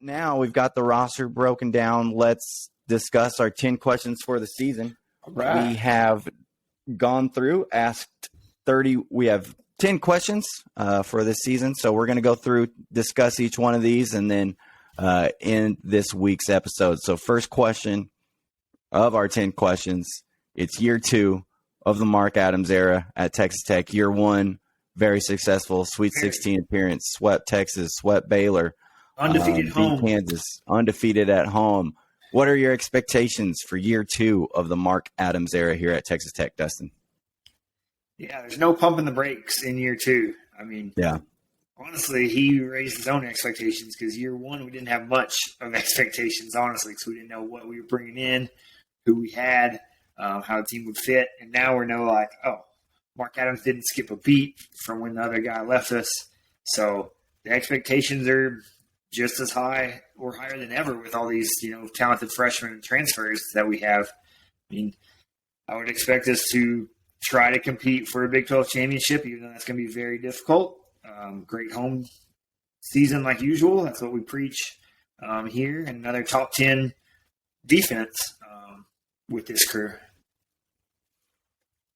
Now we've got the roster broken down. Let's discuss our 10 questions for the season. All right. We have gone through, asked 30. We have 10 questions for this season. So we're going to go through, discuss each one of these, and then in this week's episode. So first question of our 10 questions, it's year 2 of the Mark Adams era at Texas Tech. Year 1, very successful, Sweet 16 appearance, swept Texas, swept Baylor. Undefeated home. Beat Kansas, undefeated at home. What are your expectations for year 2 of the Mark Adams era here at Texas Tech, Dustin? Yeah, there's no pumping the brakes in year 2. I mean, yeah. Honestly, he raised his own expectations because year 1 we didn't have much of expectations, honestly, because we didn't know what we were bringing in, who we had, how the team would fit. And now we're like, oh, Mark Adams didn't skip a beat from when the other guy left us. So the expectations are just as high or higher than ever with all these, talented freshmen and transfers that we have. I mean, I would expect us to try to compete for a Big 12 championship, even though that's going to be very difficult. Great home season like usual. That's what we preach here. And another top 10 defense with this crew.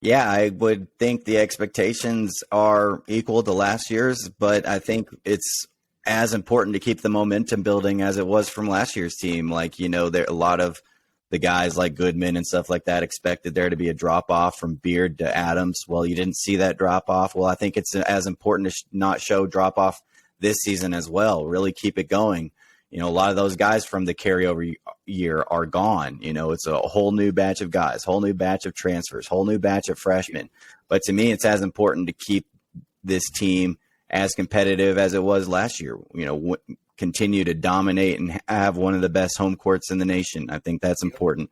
Yeah, I would think the expectations are equal to last year's, but I think it's as important to keep the momentum building as it was from last year's team. There a lot of the guys like Goodman and stuff like that expected there to be a drop off from Beard to Adams. Well, you didn't see that drop off. Well, I think it's as important to not show drop off this season as well. Really keep it going. A lot of those guys from the carryover year are gone. It's a whole new batch of guys, whole new batch of transfers, whole new batch of freshmen. But to me, it's as important to keep this team as competitive as it was last year. Continue to dominate and have one of the best home courts in the nation. I think that's important.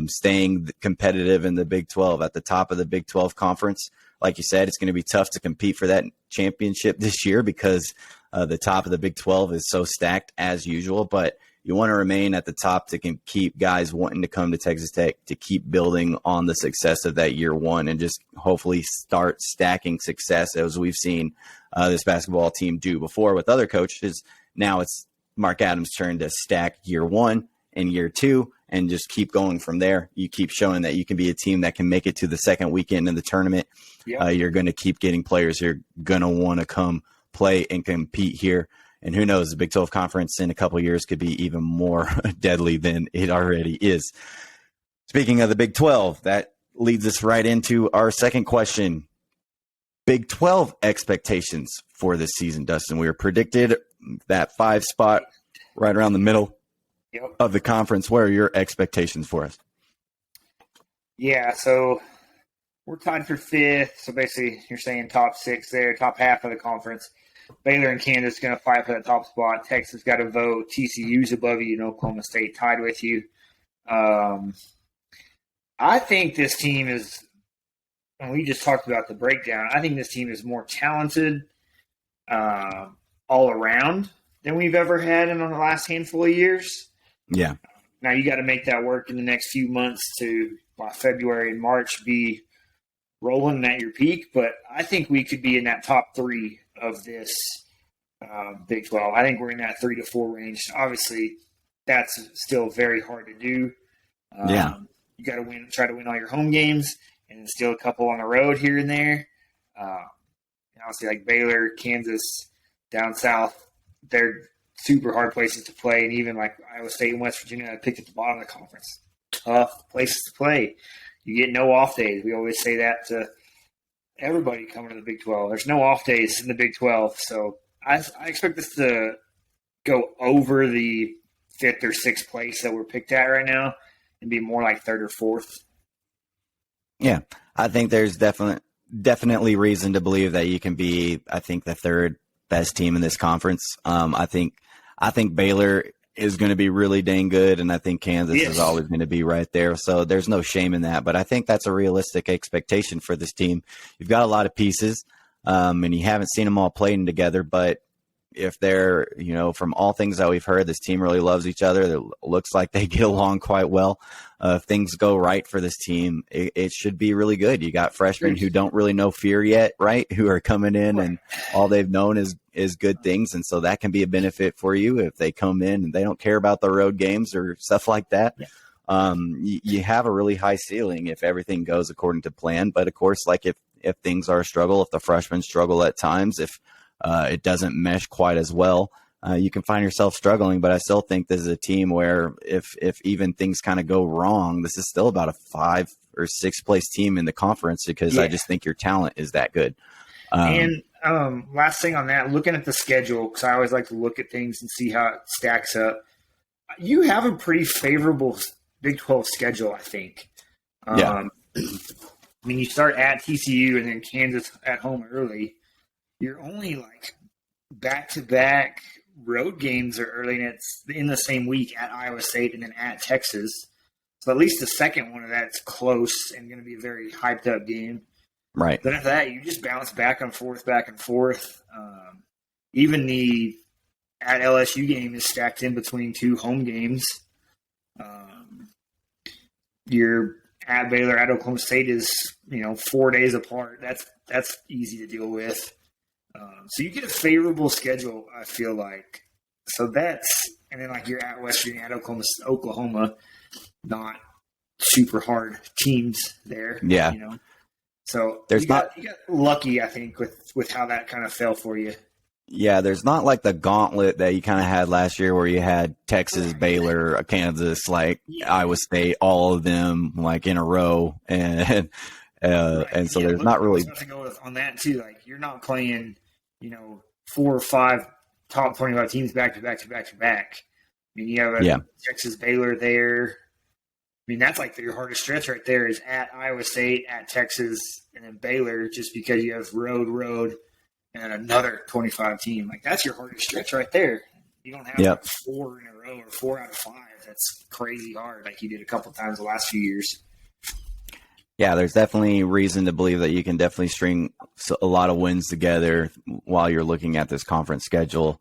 Staying competitive in the Big 12 at the top of the Big 12 conference. Like you said, it's going to be tough to compete for that championship this year because the top of the Big 12 is so stacked as usual, but you want to remain at the top to keep guys wanting to come to Texas Tech, to keep building on the success of that year 1 and just hopefully start stacking success as we've seen this basketball team do before with other coaches. Now it's Mark Adams' turn to stack year 1 and year 2 and just keep going from there. You keep showing that you can be a team that can make it to the second weekend in the tournament. Yep. You're going to keep getting players who are going to want to come play and compete here. And who knows, the Big 12 conference in a couple of years could be even more deadly than it already is. Speaking of the Big 12, that leads us right into our second question. Big 12 expectations for this season, Dustin. We were predicted that 5 spot right around the middle of the conference. What are your expectations for us? Yeah, so we're tied for 5th. So basically you're saying top 6 there, top half of the conference. Baylor and Kansas going to fight for that top spot. Texas got to vote. TCU's above you, and Oklahoma State tied with you. I think this team is, and we just talked about the breakdown, I think this team is more talented all around than we've ever had in the last handful of years. Yeah. Now you got to make that work in the next few months to, by February and March, be rolling at your peak. But I think we could be in that top 3 of this Big 12. I think we're in that 3 to 4 range. Obviously, that's still very hard to do. You got to try to win all your home games, and still a couple on the road here and there. Obviously, like Baylor, Kansas, down south, they're super hard places to play, and even like Iowa State and West Virginia, I picked at the bottom of the conference. Tough places to play. You get no off days. We always say that to everybody coming to the Big 12. There's no off days in the Big 12. So I expect this to go over the 5th or 6th place that we're picked at right now and be more like 3rd or 4th. Yeah, I think there's definitely reason to believe that you can be, I think, the 3rd best team in this conference. I think Baylor is going to be really dang good, and I think Kansas is always going to be right there. So there's no shame in that. But I think that's a realistic expectation for this team. You've got a lot of pieces, and you haven't seen them all playing together, but if they're, from all things that we've heard, this team really loves each other. It looks like they get along quite well. If things go right for this team, it should be really good. You got freshmen who don't really know fear yet, right? Who are coming in and all they've known is good things. And so that can be a benefit for you if they come in and they don't care about the road games or stuff like that. Yeah. You have a really high ceiling if everything goes according to plan. But of course, like if things are a struggle, if the freshmen struggle at times, if it doesn't mesh quite as well, you can find yourself struggling. But I still think this is a team where if even things kind of go wrong, this is still about a 5th or 6th place team in the conference because I just think your talent is that good. And last thing on that, looking at the schedule, because I always like to look at things and see how it stacks up. You have a pretty favorable Big 12 schedule, I think. I mean, you start at TCU and then Kansas at home early. You're only like back-to-back road games are early, and it's in the same week at Iowa State and then at Texas. So at least the second one of that's close and going to be a very hyped-up game. Right. Then after that, you just bounce back and forth. Even the at LSU game is stacked in between 2 home games. Your at Baylor, at Oklahoma State is 4 days apart. That's easy to deal with. So you get a favorable schedule, I feel like. So and then like you're at West Virginia, at Oklahoma, not super hard teams there. Yeah. So you got lucky, I think, with how that kind of fell for you. Yeah, there's not like the gauntlet that you kind of had last year where you had Texas, Baylor, Kansas, Iowa State, all of them like in a row. And so there's not really – to go with on that too. Like you're not playing, 4 or 5 top 25 teams back to back to back to back. I mean, you have Texas, Baylor there. I mean, that's like your hardest stretch right there is at Iowa State, at Texas, and then Baylor just because you have road, and another 25 team. Like, that's your hardest stretch right there. You don't have 4 in a row or 4 out of 5. That's crazy hard like you did a couple times the last few years. Yeah, there's definitely reason to believe that you can definitely string a lot of wins together while you're looking at this conference schedule,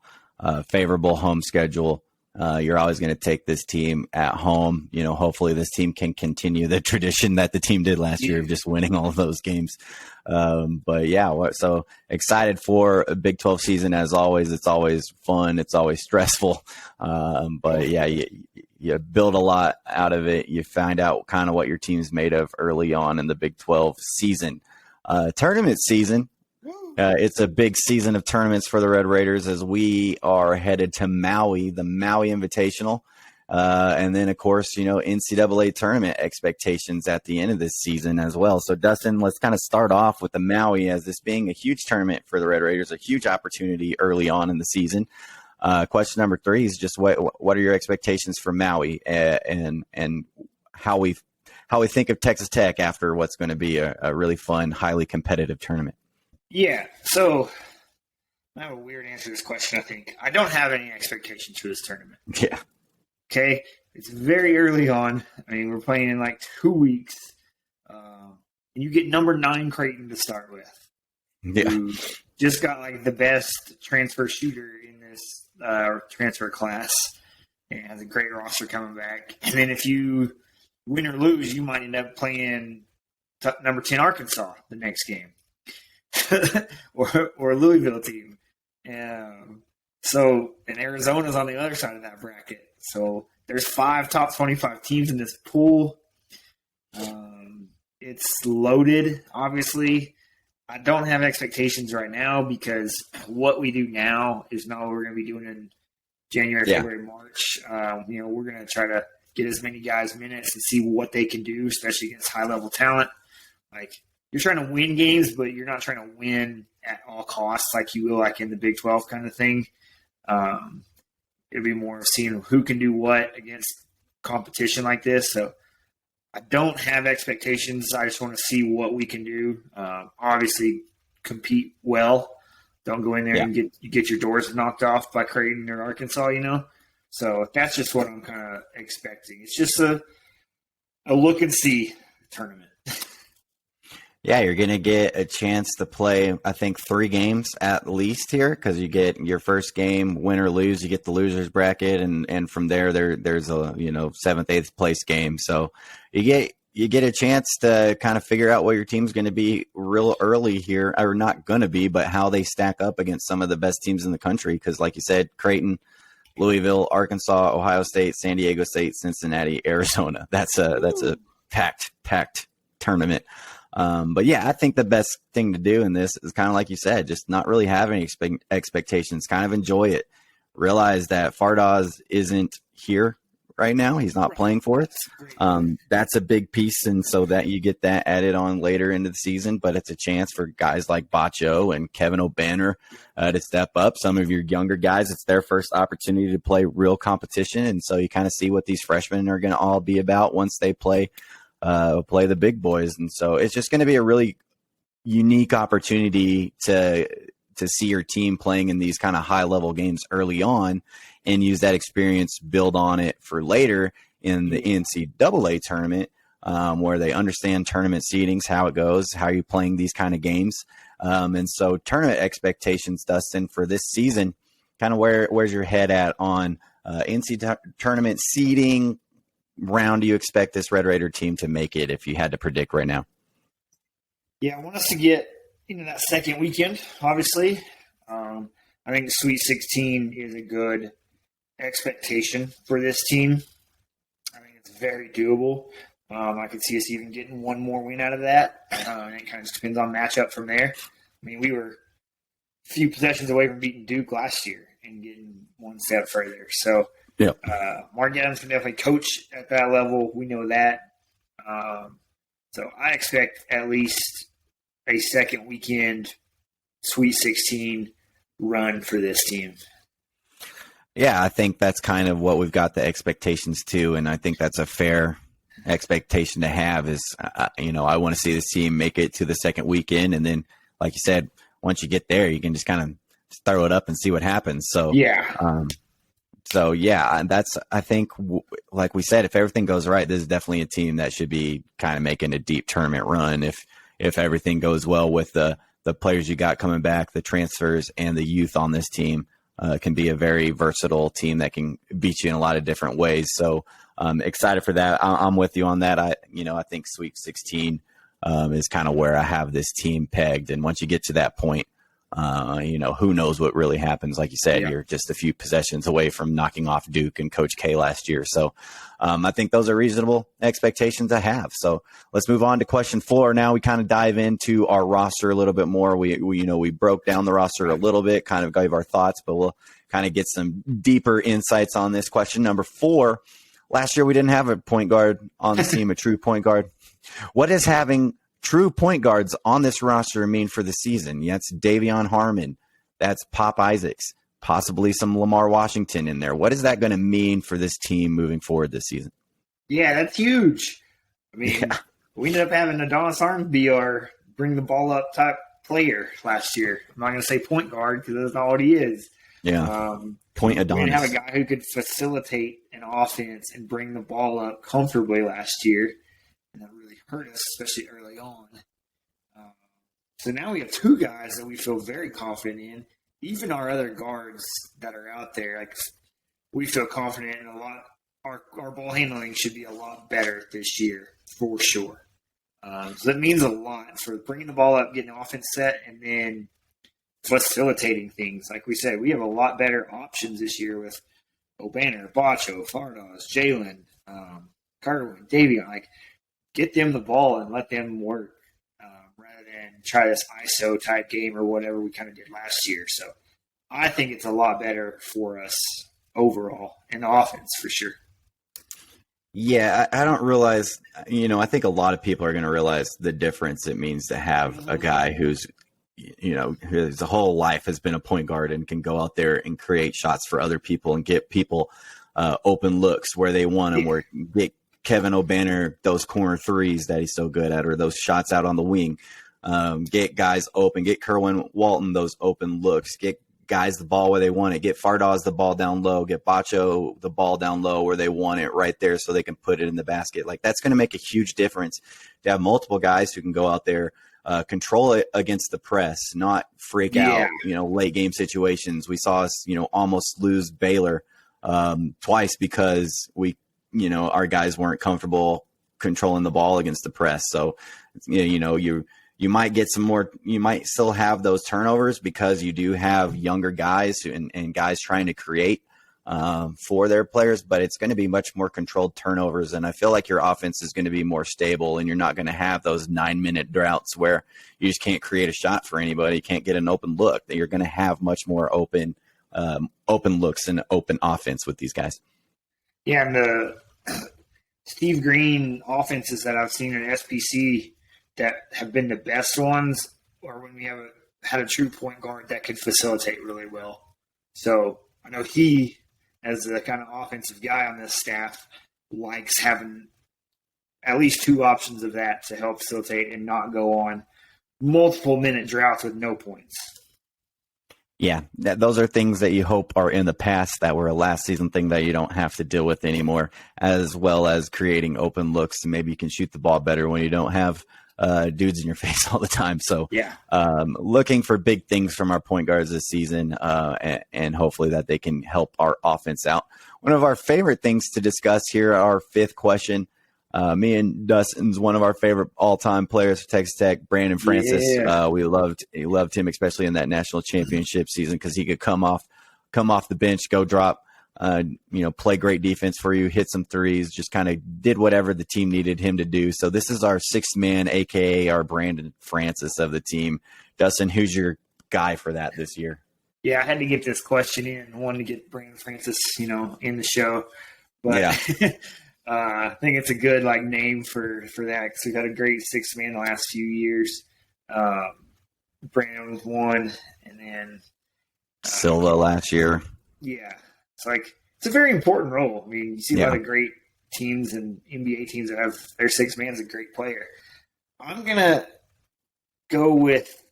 favorable home schedule. You're always going to take this team at home. Hopefully this team can continue the tradition that the team did last year of just winning all of those games. So excited for a Big 12 season as always. It's always fun. It's always stressful. You build a lot out of it. You find out kind of what your team's made of early on in the Big 12 season. Tournament season. It's a big season of tournaments for the Red Raiders as we are headed to Maui, the Maui Invitational. And then, of course, NCAA tournament expectations at the end of this season as well. So, Dustin, let's kind of start off with the Maui as this being a huge tournament for the Red Raiders, a huge opportunity early on in the season. Question number 3 is just what are your expectations for Maui and how we think of Texas Tech after what's going to be a really fun, highly competitive tournament? Yeah, so I have a weird answer to this question, I think. I don't have any expectations for this tournament. Yeah. Okay? It's very early on. I mean, we're playing in like 2 weeks. And you get number 9 Creighton to start with. Yeah. Who just got like the best transfer shooter in this transfer class and has a great roster coming back. And then if you win or lose, you might end up playing number 10 Arkansas the next game. or Louisville team. And Arizona's on the other side of that bracket. So there's 5 top 25 teams in this pool. It's loaded, obviously. I don't have expectations right now because what we do now is not what we're going to be doing in January, February, March. We're going to try to get as many guys minutes and see what they can do, especially against high-level talent. Like, you're trying to win games, but you're not trying to win at all costs like you will like in the Big 12 kind of thing. It'll be more of seeing who can do what against competition like this. So I don't have expectations. I just want to see what we can do. Obviously, compete well. Don't go in there and get your doors knocked off by Creighton or Arkansas, So that's just what I'm kind of expecting. It's just a look and see tournament. Yeah, you're going to get a chance to play, I think, 3 games at least here, because you get your first game, win or lose, you get the losers bracket, and from there's a 7th, 8th place game. So you get a chance to kind of figure out what your team's going to be real early here, or not going to be, but how they stack up against some of the best teams in the country. Because, like you said, Creighton, Louisville, Arkansas, Ohio State, San Diego State, Cincinnati, Arizona. That's a packed tournament. But yeah, I think the best thing to do in this is kind of like you said, just not really have any expectations, kind of enjoy it. Realize that Fardaws isn't here right now. He's not playing for us. That's a big piece. And so that you get that added on later into the season, but it's a chance for guys like Bacho and Kevin O'Banner to step up. Some of your younger guys, it's their first opportunity to play real competition. And so you kind of see what these freshmen are going to all be about once they play the big boys. And so it's just going to be a really unique opportunity to see your team playing in these kind of high level games early on and use that experience, build on it for later in the NCAA tournament, where they understand tournament seedings, how it goes, how you're playing these kind of games. And so tournament expectations, Dustin, for this season, kind of where's your head at on NCAA tournament seeding? Round do you expect this Red Raider team to make it if you had to predict right now? Yeah, I want us to get into that second weekend, obviously. I think the Sweet 16 is a good expectation for this team. I think it's very doable. I could see us even getting one more win out of that. And it kind of just depends on matchup from there. I mean, we were a few possessions away from beating Duke last year and getting one step further. So, yeah, Mark Adams can definitely coach at that level. We know that. So I expect at least a second weekend Sweet 16 run for this team. Yeah, I think that's kind of what we've got the expectations to, and I think that's a fair expectation to have is, I want to see this team make it to the second weekend, and then, like you said, once you get there, you can just kind of throw it up and see what happens. So, yeah. And that's, I think, like we said, if everything goes right, this is definitely a team that should be kind of making a deep tournament run if everything goes well with the players you got coming back, the transfers, and the youth on this team. Can be a very versatile team that can beat you in a lot of different ways. So excited for that. I'm with you on that. I think Sweet 16 is kind of where I have this team pegged. And once you get to that point, who knows what really happens. Like you said, You're just a few possessions away from knocking off Duke and Coach K last year. So I think those are reasonable expectations I have. So let's move on to question 4. Now we kind of dive into our roster a little bit more. We broke down the roster a little bit, kind of gave our thoughts, but we'll kind of get some deeper insights on this. Question number 4. Last year we didn't have a point guard on the team, a true point guard. What is having true point guards on this roster mean for the season? That's Davion Harmon. That's Pop Isaacs. Possibly some Lamar Washington in there. What is that going to mean for this team moving forward this season? Yeah, that's huge. I mean, we ended up having Adonis Arms be our bring the ball up type player last year. I'm not going to say point guard because that's not what he is. Yeah. Point Adonis. We didn't have a guy who could facilitate an offense and bring the ball up comfortably last year. And that really hurt us, especially early on. So now we have 2 guys that we feel very confident in. Even our other guards that are out there, like we feel confident in a lot. Our ball handling should be a lot better this year, for sure. So that means a lot for bringing the ball up, getting the offense set, and then facilitating things. Like we said, we have a lot better options this year with O'Banner, Bacho, Fardaws, Jalen, Carter, Davion. Like, get them the ball and let them work rather than try this ISO type game or whatever we kind of did last year. So I think it's a lot better for us overall in the offense for sure. Yeah, I don't realize, I think a lot of people are going to realize the difference it means to have a guy who's, his whole life has been a point guard and can go out there and create shots for other people and get people open looks where they want them, or get Kevin O'Banner those corner threes that he's so good at, or those shots out on the wing. Get guys open, get Kerwin Walton those open looks, get guys the ball where they want it, get Fardaws the ball down low, get Bacho the ball down low where they want it right there so they can put it in the basket. Like, that's going to make a huge difference to have multiple guys who can go out there control it against the press, not freak out, late game situations. We saw us, almost lose Baylor twice because our guys weren't comfortable controlling the ball against the press. So, you might get some more, you might still have those turnovers because you do have younger guys and guys trying to create for their players, but it's going to be much more controlled turnovers. And I feel like your offense is going to be more stable, and you're not going to have those 9-minute droughts where you just can't create a shot for anybody. You can't get an open look. You're going to have much more open looks and open offense with these guys. Yeah. And the Steve Green offenses that I've seen in SPC that have been the best ones are when we had a true point guard that could facilitate really well. So I know he, as the kind of offensive guy on this staff, likes having at least two options of that to help facilitate and not go on multiple minute droughts with no points. Yeah, those are things that you hope are in the past that were a last season thing that you don't have to deal with anymore, as well as creating open looks. Maybe you can shoot the ball better when you don't have dudes in your face all the time. So looking for big things from our point guards this season, and hopefully that they can help our offense out. One of our favorite things to discuss here, our fifth question. Me and Dustin's one of our favorite all-time players for Texas Tech, Brandon Francis. We loved him, especially in that national championship season, because he could come off the bench, go drop, play great defense for you, hit some threes, just kind of did whatever the team needed him to do. So this is our sixth man, aka our Brandon Francis of the team. Dustin, who's your guy for that this year? Yeah, I had to get this question in. I wanted to get Brandon Francis, in the show, but I think it's a good name for that, because we've had a great sixth man the last few years. Brandon was one, and then Silva last year. Yeah. It's a very important role. I mean, you see a lot of great teams and NBA teams that have their six man's a great player. I'm going to go with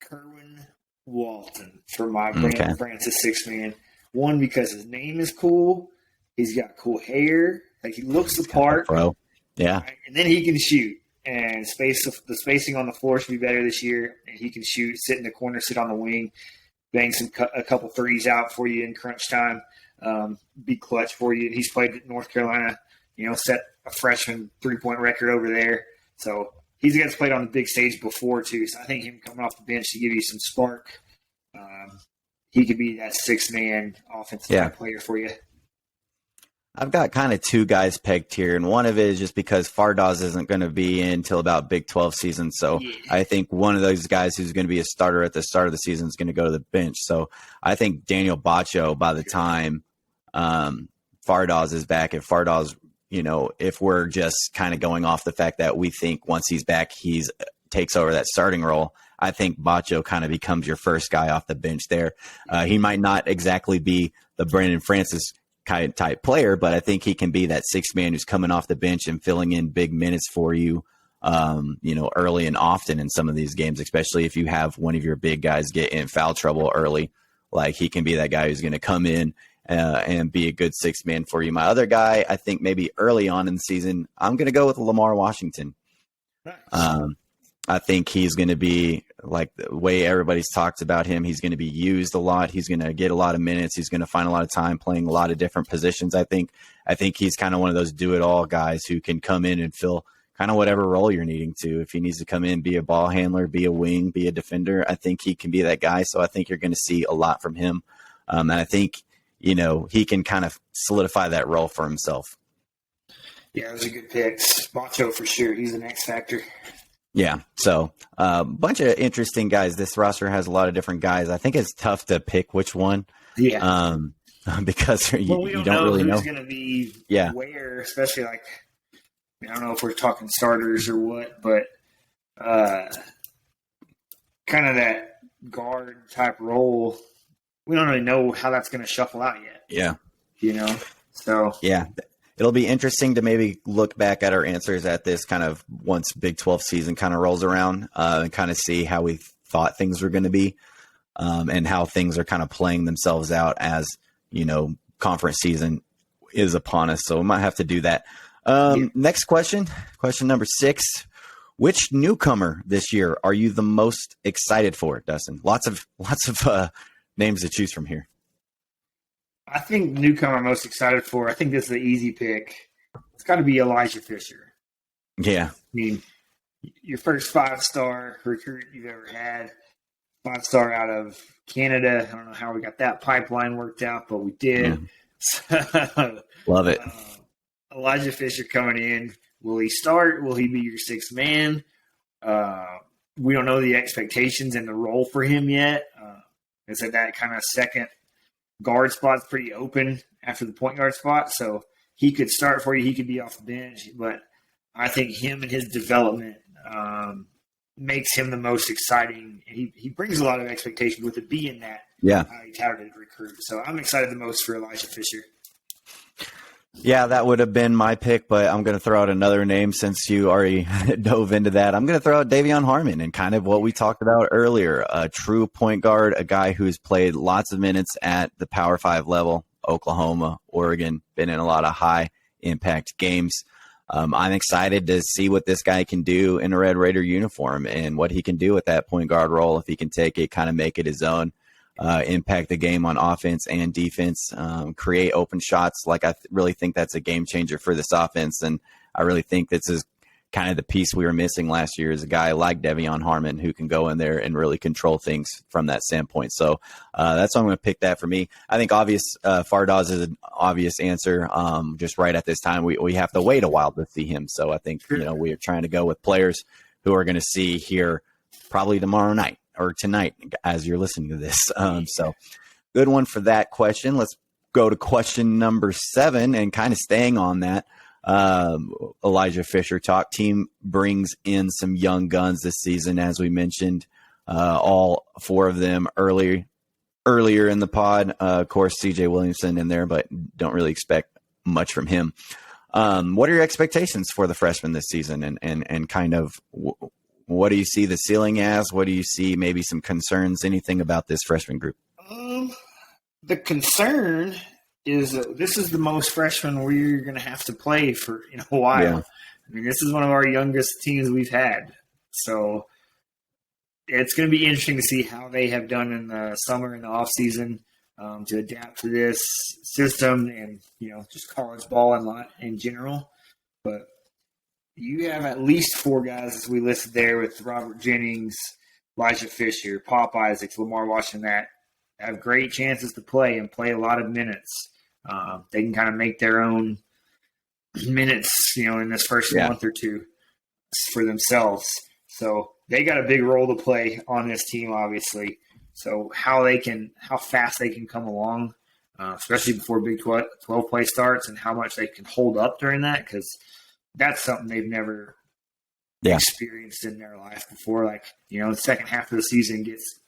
Kerwin Walton for my Brandon Francis six man. One, because his name is cool. He's got cool hair. He looks the part. Bro. Yeah. Right? And then he can shoot. And the spacing on the floor should be better this year. And he can shoot, sit in the corner, sit on the wing, bang a couple threes out for you in crunch time, be clutch for you. And he's played at North Carolina, set a freshman 3-point record over there. So he's a guy that's played on the big stage before too. So I think him coming off the bench to give you some spark, he could be that six-man offensive player for you. I've got kind of two guys pegged here, and one of it is just because Fardaws isn't going to be in until about Big 12 season. So I think one of those guys who's going to be a starter at the start of the season is going to go to the bench. So I think Daniel Bacho, by the time Fardaws is back, if Fardaws, if we're just kind of going off the fact that we think once he's back, he's takes over that starting role, I think Bacho kind of becomes your first guy off the bench there. He might not exactly be the Brandon Francis type player, but I think he can be that sixth man who's coming off the bench and filling in big minutes for you, early and often in some of these games, especially if you have one of your big guys get in foul trouble early. He can be that guy who's going to come in and be a good sixth man for you. My other guy, I think maybe early on in the season, I'm going to go with Lamar Washington. Nice. I think he's going to be the way everybody's talked about him. He's going to be used a lot. He's going to get a lot of minutes. He's going to find a lot of time playing a lot of different positions. I think he's kind of one of those do-it-all guys who can come in and fill kind of whatever role you're needing to. If he needs to come in, be a ball handler, be a wing, be a defender, I think he can be that guy. So I think you're going to see a lot from him. And I think, he can kind of solidify that role for himself. Yeah, those are good picks. Bacho for sure. He's an X factor. Yeah, so a bunch of interesting guys. This roster has a lot of different guys. I think it's tough to pick which one. Yeah. Because you don't really know who's going to be where, especially I don't know if we're talking starters or what, but kind of that guard type role. We don't really know how that's going to shuffle out yet. Yeah. So. Yeah. It'll be interesting to maybe look back at our answers at this kind of once Big 12 season kind of rolls around and kind of see how we thought things were going to be and how things are kind of playing themselves out as, conference season is upon us. So we might have to do that. Next question number 6. Which newcomer this year are you the most excited for, Dustin? Lots of names to choose from here. I think newcomer I'm most excited for, I think this is the easy pick. It's got to be Elijah Fisher. Yeah. I mean, your first 5-star recruit you've ever had, 5-star out of Canada. I don't know how we got that pipeline worked out, but we did. Yeah. Love it. Elijah Fisher coming in. Will he start? Will he be your sixth man? We don't know the expectations and the role for him yet. I said that kind of second guard spot's pretty open after the point guard spot, so he could start for you. He could be off the bench, but I think him and his development makes him the most exciting. He brings a lot of expectation with it being that highly touted recruit. So I'm excited the most for Elijah Fisher. Yeah, that would have been my pick, but I'm going to throw out another name since you already dove into that. I'm going to throw out Davion Harmon and kind of what we talked about earlier, a true point guard, a guy who's played lots of minutes at the Power 5 level, Oklahoma, Oregon, been in a lot of high impact games. I'm excited to see what this guy can do in a Red Raider uniform and what he can do with that point guard role if he can take it, kind of make it his own. Impact the game on offense and defense, create open shots. Like I really think that's a game changer for this offense. And I really think this is kind of the piece we were missing last year is a guy like Davion Harmon who can go in there and really control things from that standpoint. So that's why I'm going to pick that for me. I think Fardaws is an obvious answer. Just right at this time, we have to wait a while to see him. So I think, we are trying to go with players who are going to see here probably tomorrow night or tonight as you're listening to this. So good one for that question. Let's go to question number 7 and kind of staying on that. Elijah Fisher talk. Team brings in some young guns this season, as we mentioned, all 4 of them earlier in the pod. Of course, CJ Williamson in there, but don't really expect much from him. What are your expectations for the freshmen this season and kind of what do you see the ceiling as? What do you see maybe some concerns, anything about this freshman group? The concern is that this is the most freshmen we're going to have to play for a while. Yeah. I mean, this is one of our youngest teams we've had. So it's going to be interesting to see how they have done in the summer and the off season to adapt to this system and, just college ball in general. But you have at least 4 guys, as we listed there, with Robert Jennings, Elijah Fisher, Pop Isaacs, Lamar Washington, that have great chances to play and play a lot of minutes. They can kind of make their own minutes, in this first month or two for themselves. So they got a big role to play on this team, obviously. So how fast they can come along, especially before Big 12 play starts, and how much they can hold up during that, because that's something they've never experienced in their life before. Like, the second half of the season gets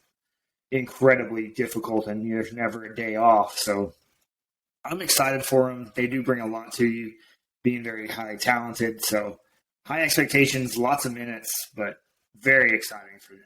incredibly difficult and there's never a day off. So I'm excited for them. They do bring a lot to you, being very highly talented. So high expectations, lots of minutes, but very exciting for them.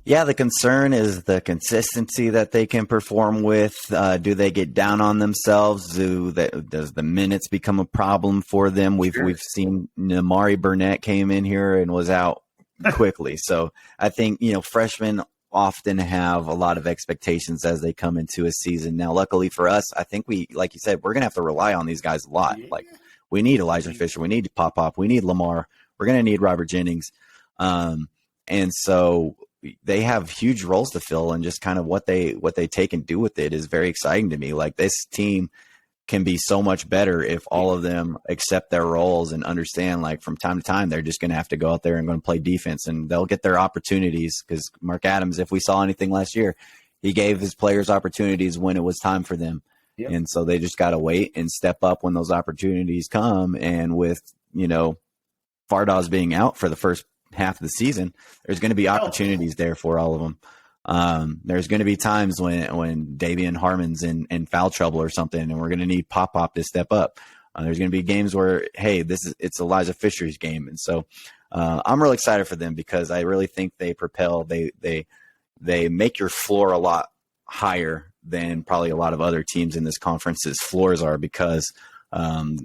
Yeah, the concern is the consistency that they can perform with. Do they get down on themselves? Does the minutes become a problem for them? We've seen Namari Burnett came in here and was out quickly. So I think, freshmen often have a lot of expectations as they come into a season. Now, luckily for us, I think like you said, we're going to have to rely on these guys a lot. Yeah. Like we need Elijah Fisher. We need Pop. We need Lamar. We're going to need Robert Jennings. And so they have huge roles to fill, and just kind of what they take and do with it is very exciting to me. Like this team can be so much better if all of them accept their roles and understand, like, from time to time, they're just going to have to go out there and going to play defense, and they'll get their opportunities. Because Mark Adams, if we saw anything last year, he gave his players opportunities when it was time for them. Yep. And so they just got to wait and step up when those opportunities come. And with, Fardaws being out for the first half of the season, there's going to be opportunities there for all of them. There's going to be times when Davion Harmon's in foul trouble or something, and we're going to need Pop to step up. There's going to be games where, hey, it's Elijah Fisher's game. And so I'm really excited for them because I really think they propel, they make your floor a lot higher than probably a lot of other teams in this conference's floors are, because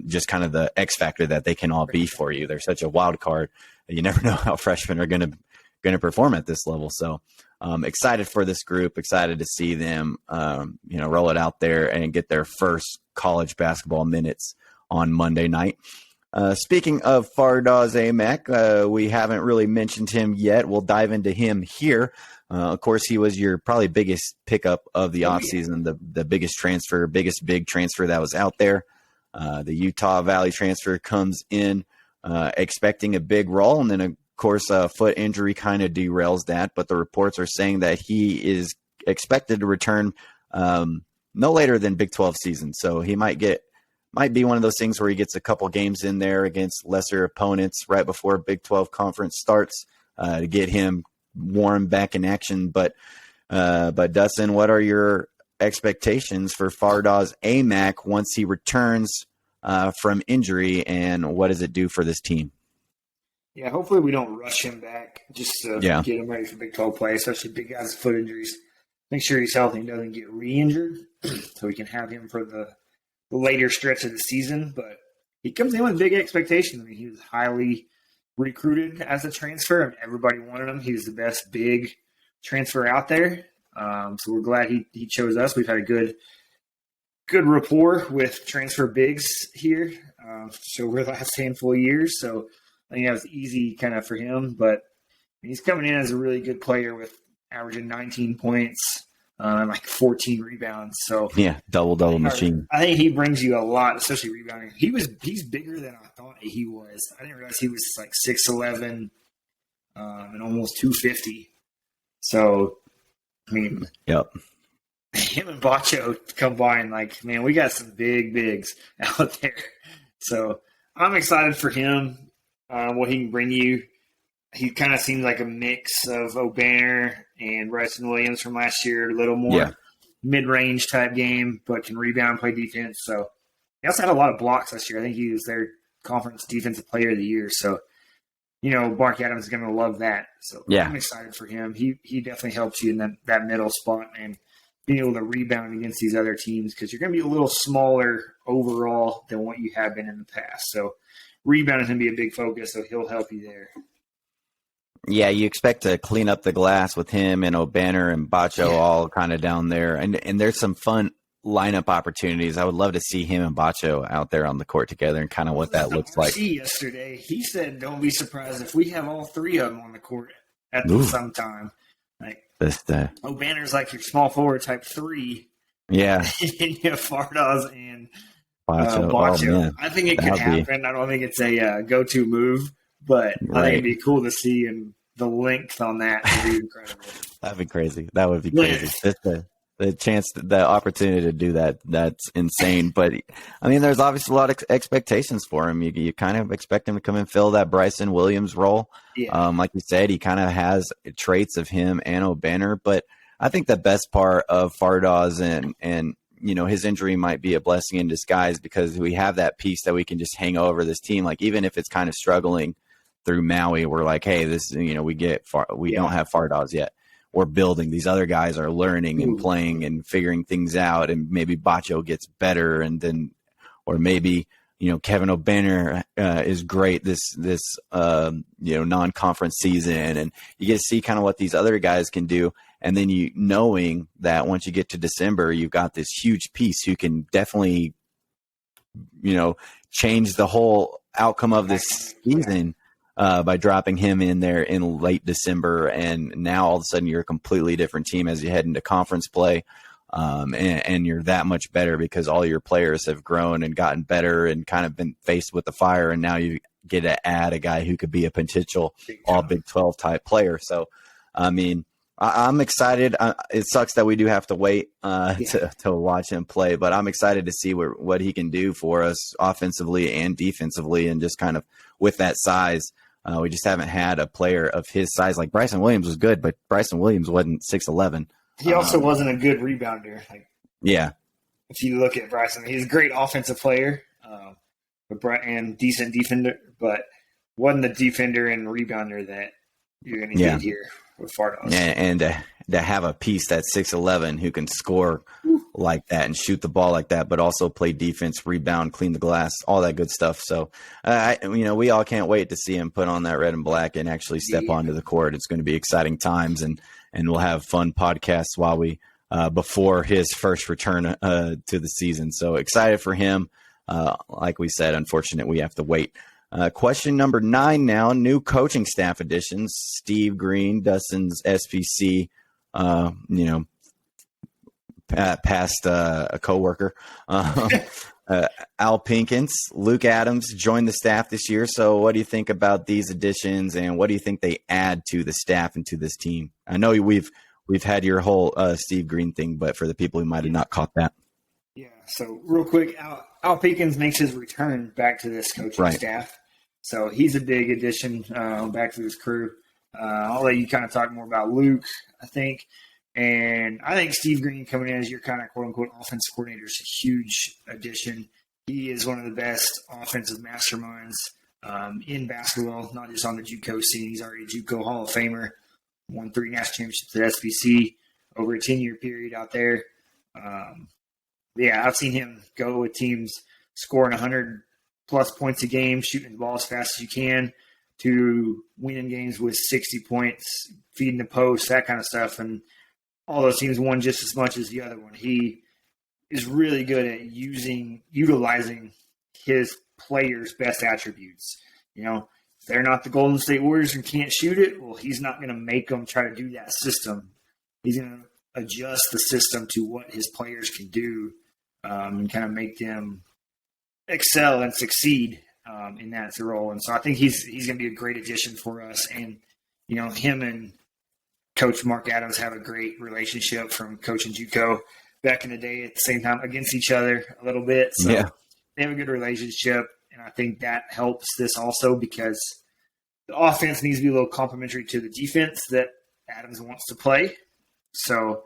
just kind of the X factor that they can all be for you. They're such a wild card. You never know how freshmen are going to perform at this level. So excited for this group, excited to see them, roll it out there and get their first college basketball minutes on Monday night. Speaking of Fardaws Aimaq, we haven't really mentioned him yet. We'll dive into him here. Of course, he was your probably biggest pickup of the offseason, the biggest transfer, biggest big transfer that was out there. The Utah Valley transfer comes in expecting a big role, and then, of course, a foot injury kind of derails that. But the reports are saying that he is expected to return no later than Big 12 season. So he might be one of those things where he gets a couple games in there against lesser opponents right before Big 12 conference starts to get him warm back in action. But Dustin, what are your expectations for Fardaws Aimaq once he returns from injury, and what does it do for this team? Yeah, hopefully we don't rush him back just to get him ready for Big 12 play, especially big guys with foot injuries. Make sure he's healthy and doesn't get re-injured so we can have him for the later stretch of the season. But he comes in with big expectations. I mean, he was highly recruited as a transfer, and everybody wanted him. He was the best big transfer out there. So we're glad he chose us. We've had a good rapport with transfer bigs here. So we're the last handful of years. So I think that was easy kind of for him. But he's coming in as a really good player with averaging 19 points and like 14 rebounds. So yeah, double machine. I think he brings you a lot, especially rebounding. He's bigger than I thought he was. I didn't realize he was like 6'11" and almost 250. So I mean, yep. Him and Bacho combined, like, man, we got some big bigs out there. So I'm excited for him, what he can bring you. He kind of seems like a mix of O'Banner and Bryson Williams from last year, a little more mid-range type game, but can rebound, play defense. So he also had a lot of blocks last year. I think he was their conference defensive player of the year. So, Mark Adams is going to love that. So I'm excited for him. He definitely helps you in that middle spot and being able to rebound against these other teams because you're going to be a little smaller overall than what you have been in the past. So rebound is going to be a big focus, so he'll help you there. Yeah, you expect to clean up the glass with him and O'Banner and Bacho all kind of down there. And there's some fun lineup opportunities. I would love to see him and Bacho out there on the court together and kind of what that looks like. Yesterday, he said, don't be surprised if we have all three of them on the court at the same time. Like, O'Banner's like your small forward type 3. Yeah. And you have Fardaws and Bacho. Oh, I think it could happen. I don't think it's a go-to move, but I think it'd be cool to see, and the length on that would be incredible. That'd be crazy. That would be crazy. The chance, the opportunity to do that, that's insane. But, I mean, there's obviously a lot of expectations for him. You kind of expect him to come and fill that Bryson Williams role. Yeah. Like you said, he kind of has traits of him and O'Banner. But I think the best part of Fardaws and his injury might be a blessing in disguise because we have that piece that we can just hang over this team. Like, even if it's kind of struggling through Maui, we're like, hey, this, we don't have Fardaws yet. We're building. These other guys are learning and playing and figuring things out, and maybe Bacho gets better, and then, or maybe Kevin O'Banner is great this non-conference season, and you get to see kind of what these other guys can do, and then knowing that once you get to December, you've got this huge piece who can definitely change the whole outcome of this season. By dropping him in there in late December, and now all of a sudden you're a completely different team as you head into conference play, and you're that much better because all your players have grown and gotten better and kind of been faced with the fire, and now you get to add a guy who could be a potential all Big 12 type player. So, I mean, I'm excited. It sucks that we do have to wait to watch him play, but I'm excited to see what he can do for us offensively and defensively, and just kind of with that size. We just haven't had a player of his size. Like Bryson Williams was good, but Bryson Williams wasn't 6'11". He also wasn't a good rebounder. If you look at Bryson, he's a great offensive player, and decent defender, but wasn't the defender and rebounder that you're going to get here with Fardaws. And to have a piece that's 6'11" who can score like that and shoot the ball like that, but also play defense, rebound, clean the glass, all that good stuff. So, we all can't wait to see him put on that red and black and actually step onto the court. It's going to be exciting times, and we'll have fun podcasts while we before his first return to the season. So excited for him. Like we said, unfortunate we have to wait. Question number 9 now, new coaching staff additions. Steve Green, Dustin's SPC, past a coworker. Al Pinkins, Luke Adams joined the staff this year. So what do you think about these additions, and what do you think they add to the staff and to this team? I know we've had your whole Steve Green thing, but for the people who might have not caught that. Yeah, so real quick, Al Pinkins makes his return back to this coaching staff. So he's a big addition back to this crew. I'll let you kind of talk more about Luke, I think. And I think Steve Green coming in as your kind of quote-unquote offensive coordinator is a huge addition. He is one of the best offensive masterminds in basketball, not just on the JUCO scene. He's already a JUCO Hall of Famer, won 3 national championships at SBC over a 10-year period out there. I've seen him go with teams scoring 100-plus points a game, shooting the ball as fast as you can, to winning games with 60 points, feeding the post, that kind of stuff. And all those teams won just as much as the other one. He is really good at utilizing his players' best attributes. If they're not the Golden State Warriors and can't shoot it, well, he's not going to make them try to do that system. He's going to adjust the system to what his players can do and kind of make them excel and succeed in that role. And so I think he's going to be a great addition for us. And, him and Coach Mark Adams have a great relationship from coaching JUCO back in the day at the same time against each other a little bit. So they have a good relationship. And I think that helps this also because the offense needs to be a little complementary to the defense that Adams wants to play. So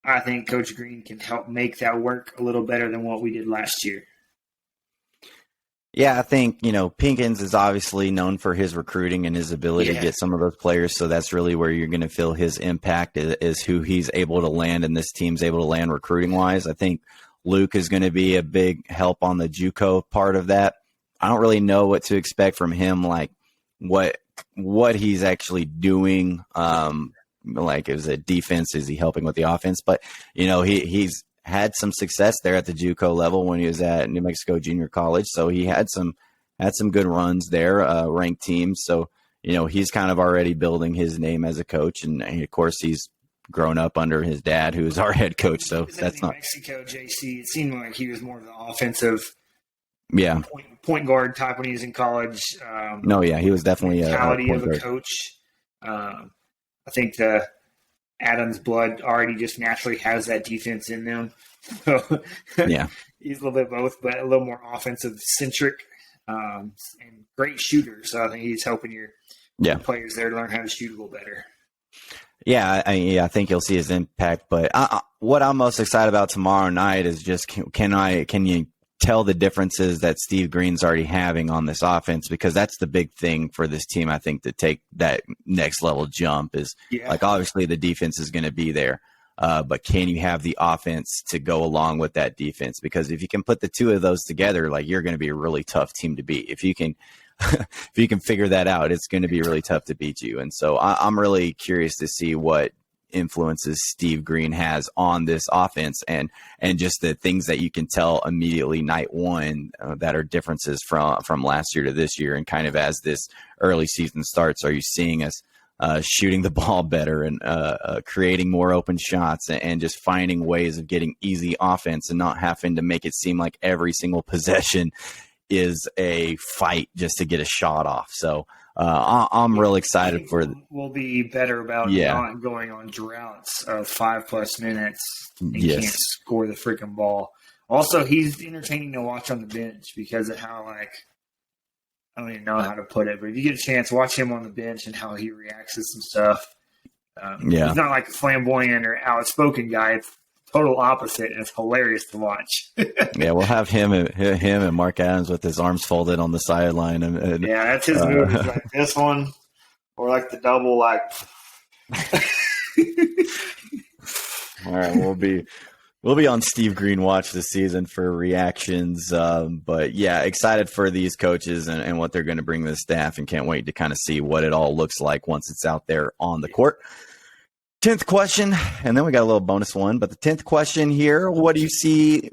I think Coach Green can help make that work a little better than what we did last year. Yeah, I think, Pinkins is obviously known for his recruiting and his ability to get some of those players. So that's really where you're going to feel his impact is who he's able to land and this team's able to land recruiting wise. I think Luke is going to be a big help on the JUCO part of that. I don't really know what to expect from him, like what he's actually doing. Like, is it defense? Is he helping with the offense? But, he's had some success there at the JUCO level when he was at New Mexico Junior College. So he had some good runs there, ranked teams. So, he's kind of already building his name as a coach. And of course, he's grown up under his dad, who is our head coach. So that's not Mexico JC. It seemed like he was more of the offensive point guard type when he was in college. He was definitely a mentality of a coach. I think the Adams blood already just naturally has that defense in them. So he's a little bit both, but a little more offensive centric and great shooter. So I think he's helping your players there to learn how to shoot a little better. Yeah, I think you'll see his impact. But what I'm most excited about tomorrow night is just can you tell the differences that Steve Green's already having on this offense, because that's the big thing for this team. I think to take that next level jump is like, obviously the defense is going to be there, but can you have the offense to go along with that defense? Because if you can put the two of those together, like, you're going to be a really tough team to beat. If you can, if you can figure that out, it's going to be really tough to beat you. And so I'm really curious to see what influences Steve Green has on this offense and just the things that you can tell immediately night one that are differences from last year to this year. And kind of as this early season starts, are you seeing us shooting the ball better and creating more open shots and just finding ways of getting easy offense and not having to make it seem like every single possession is a fight just to get a shot off. So I'm really excited for. We'll be better about not going on droughts of 5+ minutes and can't score the freaking ball. Also, he's entertaining to watch on the bench because of how, I don't even know how to put it, but if you get a chance, watch him on the bench and how he reacts to some stuff. He's not like a flamboyant or outspoken guy. It's total opposite, and it's hilarious to watch. We'll have him and Mark Adams with his arms folded on the sideline. And that's his move. It's like this one, or like the double, like. All right, We'll be on Steve Green watch this season for reactions. But yeah, excited for these coaches and what they're going to bring to the staff, and can't wait to kind of see what it all looks like once it's out there on the court. 10th question, and then we got a little bonus one. But the 10th question here, what do you see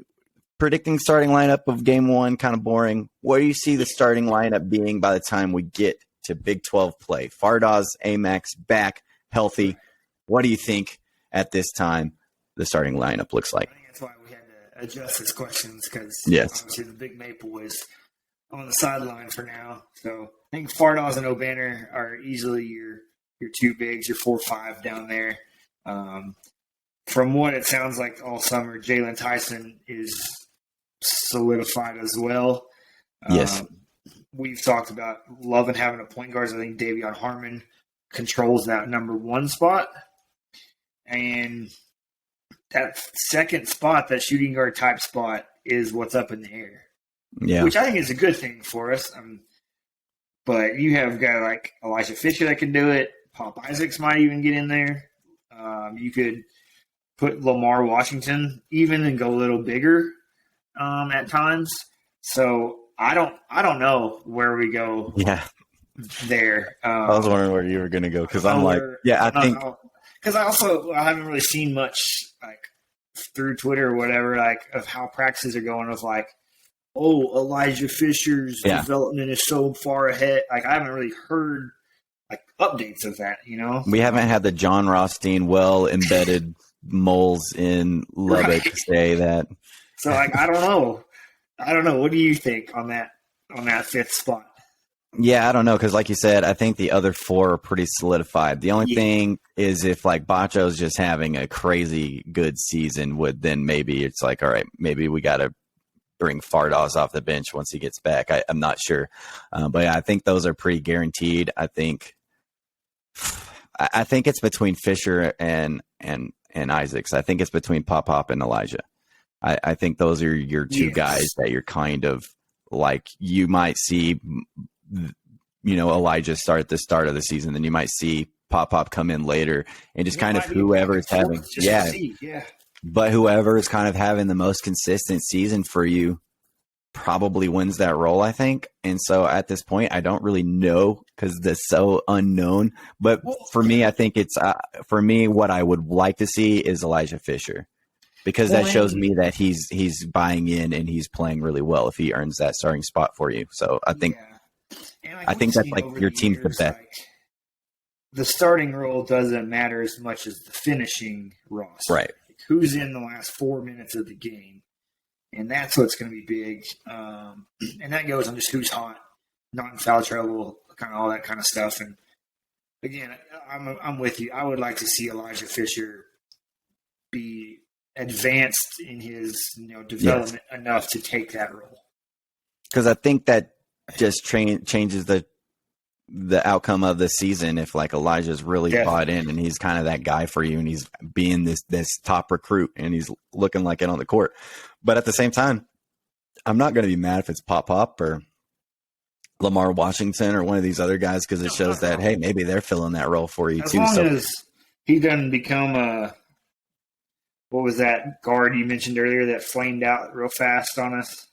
predicting starting lineup of game one? Kind of boring. What do you see the starting lineup being by the time we get to Big 12 play? Fardaws, Amax back, healthy. What do you think at this time the starting lineup looks like? I think that's why we had to adjust these questions, because obviously the Big Maple is on the sideline for now. So I think Fardaws and O'Banner are easily your two bigs, your 4-5 down there. From what it sounds like all summer, Jalen Tyson is solidified as well. Yes. We've talked about loving having a point guard. I think Davion Harmon controls that number 1 spot. And that second spot, that shooting guard type spot, is what's up in the air. Yeah. Which I think is a good thing for us. But you have a guy like Elijah Fisher that can do it. Pop Isaacs might even get in there. You could put Lamar Washington even and go a little bigger at times. So I don't know where we go. Yeah. There. I was wondering where you were going to go, because I'm like, yeah, I think because I haven't really seen much like through Twitter or whatever, like of how practices are going. Of like, oh, Elijah Fisher's development is so far ahead. Like I haven't really heard like updates of that. You know, we haven't had the John Rothstein well embedded moles in Lubbock say that. So like I don't know. What do you think on that 5th spot? Yeah, I don't know, because like you said, I think the other 4 are pretty solidified. The only thing is if like Bacho's just having a crazy good season, then maybe it's like, all right, maybe we got to bring Fardaws off the bench once he gets back. I'm not sure. But yeah, I think those are pretty guaranteed. I think it's between Fisher and Isaacs. I think it's between Pop and Elijah. I think those are your 2 guys that you're kind of like, you might see, Elijah start at the start of the season, then you might see Pop come in later, and just kind of whoever is having, but whoever is kind of having the most consistent season for you probably wins that role, I think. And so at this point, I don't really know, because that's so unknown. But for me, I think it's what I would like to see is Elijah Fisher, because that shows me that he's buying in and he's playing really well if he earns that starting spot for you. So I think. I think that's like your team's the best. Like, the starting role doesn't matter as much as the finishing roster. Right. Like, who's in the last 4 minutes of the game? And that's what's going to be big. And that goes on just who's hot, not in foul trouble, kind of all that kind of stuff. And again, I'm with you. I would like to see Elijah Fisher be advanced in his development enough to take that role. Because I think that just changes the outcome of the season if like Elijah's really bought in and he's kind of that guy for you, and he's being this top recruit and he's looking like it on the court. But at the same time, I'm not going to be mad if it's Pop or Lamar Washington or one of these other guys, because it shows that, hey, maybe they're filling that role for you too. As long as he doesn't become what was that guard you mentioned earlier that flamed out real fast on us?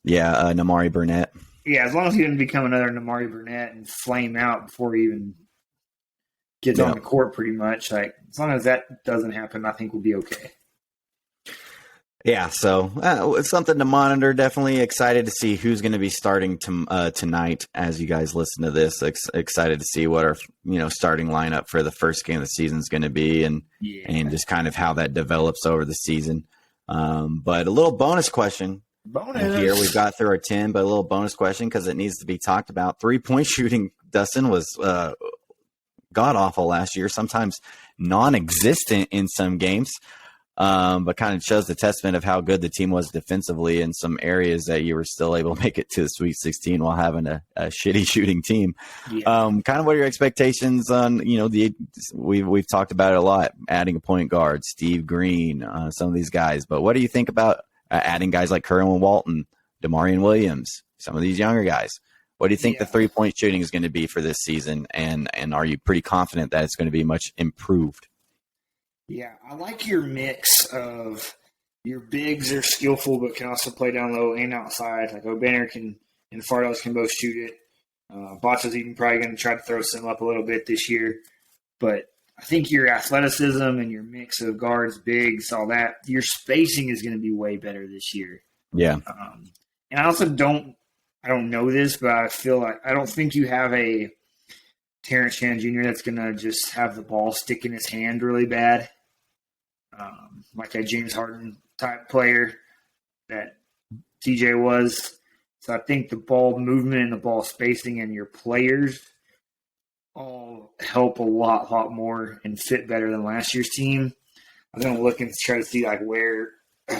Yeah, Namari Burnett. Yeah, as long as he didn't become another Namari Burnett and flame out before he even gets on the court, pretty much. Like, as long as that doesn't happen, I think we'll be okay. Yeah, so it's something to monitor. Definitely excited to see who's going to be starting tonight as you guys listen to this. Excited to see what our starting lineup for the first game of the season is going to be, and just kind of how that develops over the season. But a little bonus question. Here we've got through our 10, but a little bonus question because it needs to be talked about. 3-point shooting, Dustin, was god awful last year, sometimes non-existent in some games, but kind of shows the testament of how good the team was defensively in some areas that you were still able to make it to the Sweet 16 while having a shitty shooting team. Kind of what are your expectations on, we've talked about it a lot, adding a point guard, Steve Green, some of these guys, but what do you think about adding guys like Kerwin Walton, Damarian Williams, some of these younger guys? What do you think the 3-point shooting is going to be for this season? And are you pretty confident that it's going to be much improved? Yeah, I like your mix of your bigs are skillful, but can also play down low and outside. Like O'Banner and Fardos can both shoot it. Botcha's even probably going to try to throw some up a little bit this year. But I think your athleticism and your mix of guards, bigs, all that, your spacing is going to be way better this year. Yeah. And I also don't know this, but I feel like I don't think you have a Terrence Shannon Jr. that's going to just have the ball stick in his hand really bad, like a James Harden type player that TJ was. So I think the ball movement and the ball spacing and your players all help a lot more and fit better than last year's team. I'm going to look and try to see like where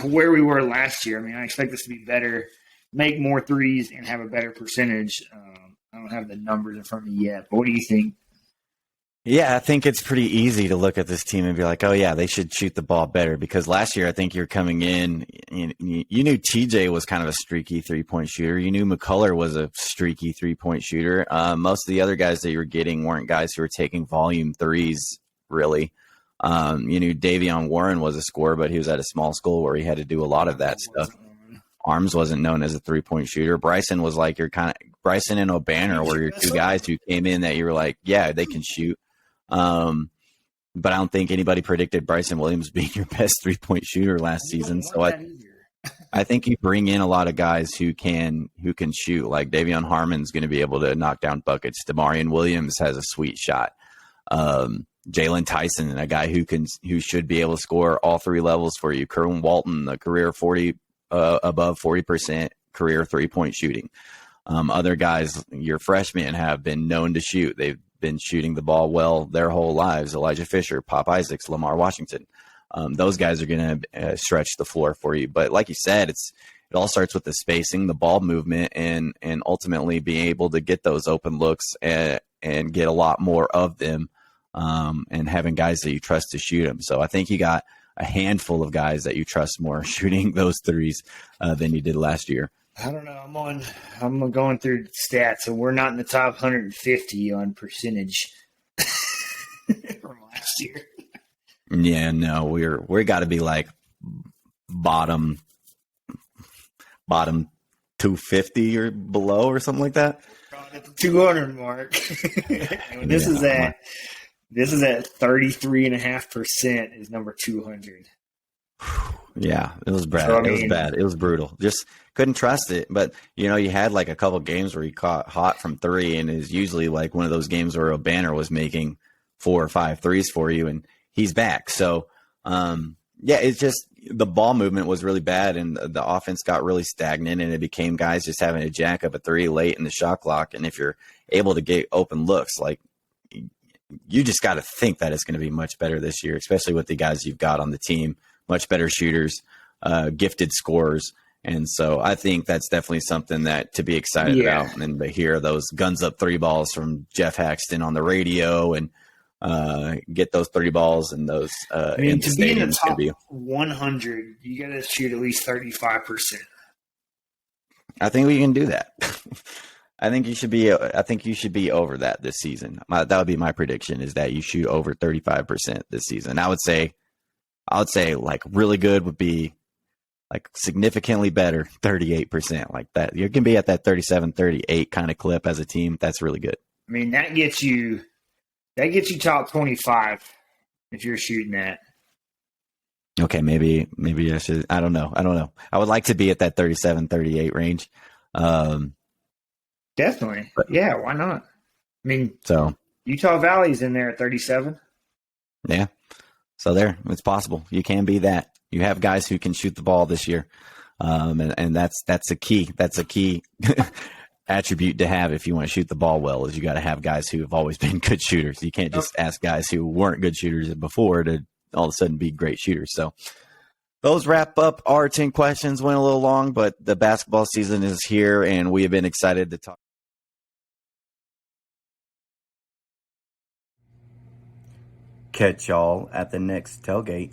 we were last year. I mean, I expect this to be better, make more threes, and have a better percentage. I don't have the numbers in front of me yet, but what do you think? Yeah, I think it's pretty easy to look at this team and be like, oh, yeah, they should shoot the ball better. Because last year, I think you're coming in, you knew TJ was kind of a streaky three-point shooter. You knew McCullough was a streaky three-point shooter. Most of the other guys that you were getting weren't guys who were taking volume threes, really. You knew Davion Warren was a scorer, but he was at a small school where he had to do a lot of that stuff. Arms wasn't known as a three-point shooter. Bryson was like your kind of – Bryson and O'Banner were your two guys who came in that you were like, yeah, they can shoot. But I don't think anybody predicted Bryson Williams being your best three-point shooter last season. So I think you bring in a lot of guys who can shoot. Like Davion Harmon's going to be able to knock down buckets. Demarion Williams has a sweet shot. Jalen Tyson, a guy who should be able to score all three levels for you. Kerwin Walton, a career above 40% career three-point shooting. Other guys, your freshmen have been known to shoot. They've been shooting the ball well their whole lives. Elijah Fisher, Pop Isaacs, Lamar Washington. Those guys are going to stretch the floor for you. But like you said, it all starts with the spacing, the ball movement, and ultimately being able to get those open looks and get a lot more of them, and having guys that you trust to shoot them. So I think you got a handful of guys that you trust more shooting those threes than you did last year. I don't know. I'm going through stats, and we're not in the top 150 on percentage from last year. Yeah, no, we got to be like bottom 250 or below or something like that. At the 200 mark. This is at 33.5% is number 200. Yeah, it was bad. So, it was bad. It was brutal. Just couldn't trust it. But, you had like a couple games where he caught hot from three, and is usually like one of those games where O'Banner was making 4 or 5 threes for you, and he's back. So, yeah, it's just the ball movement was really bad, and the offense got really stagnant, and it became guys just having to jack up a three late in the shot clock. And if you're able to get open looks, like you just got to think that it's going to be much better this year, especially with the guys you've got on the team. Much better shooters, gifted scorers. And so I think that's definitely something that to be excited about. And to hear those guns up three balls from Jeff Haxton on the radio and get those three balls and those to be in the top 100, you got to shoot at least 35%. I think we can do that. I think you should be over that this season. That would be my prediction, is that you shoot over 35% this season. I would say like really good would be like significantly better, 38%, like that. You can be at that 37, 38 kind of clip as a team. That's really good. I mean, that gets you top 25 if you're shooting that. Okay, maybe I should. I don't know. I would like to be at that 37, 38 range. Definitely. Yeah, why not? I mean, so Utah Valley's in there at 37. Yeah. So it's possible. You can be that. You have guys who can shoot the ball this year, and that's a key. That's a key attribute to have if you want to shoot the ball well. Is you got to have guys who have always been good shooters. You can't just ask guys who weren't good shooters before to all of a sudden be great shooters. So those wrap up our 10 questions. Went a little long, but the basketball season is here, and we have been excited to talk. Catch y'all at the next tailgate.